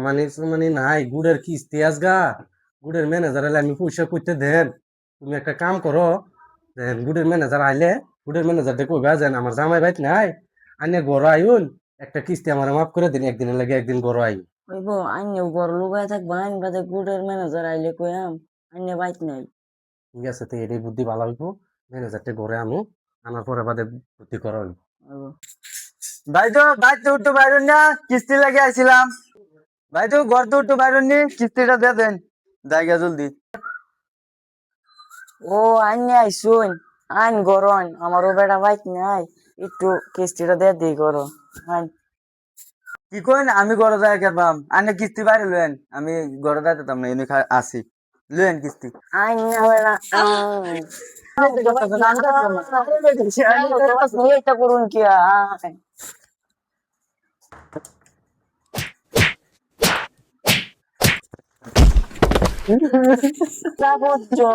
মানে মানে নাই গুড়ের কিস্তি আসগা গুড়ের ম্যানেজার আইলে আমি পয়সা করতে দেন। তুমি একটা কাম করো, দেন গুড়ের ম্যানেজার আইলে গুড়ের ম্যানেজার দেখো যেন আমার জামাই বাইত নাই আইনে গড় আইন, একটা কিস্তি আমার মাফ করে দিন, একদিনের লাগে একদিন গড় আইন। ওইব আইনেও বড় লুগায় থাকবা আইন বাদে গুডের ম্যানেজার আইলে কইয়াম আইনে বাইত নাই। ঠিক আছে, তো এটাই বুদ্ধি ভালো হইব। ম্যানেজারটা ঘরে আনো, আনার পরে বাদে বুদ্ধি করা হইব। ভাই তো উঠতে পারেন না, কিস্তি লাগে আইছিলাম। ভাই তো ঘর তো উঠতে পারেন নি, কিস্তিটা দিয়ে দেন জায়গা জলদি। ও আইনে আইসুন, আইন গরন আমারও বেটা বাইত নাই, একটু কিস্তিটা দিয়ে দিই করো আইন। কি কইন আমি ঘরে যাই কেপাম, আনে কিস্তি বাইরে লয়েন, আমি ঘরে যাইতাম না, এনে আসি লয়েন কিস্তি। আইন না বেটা আইন। এটা করুন কি আইন। তা করছো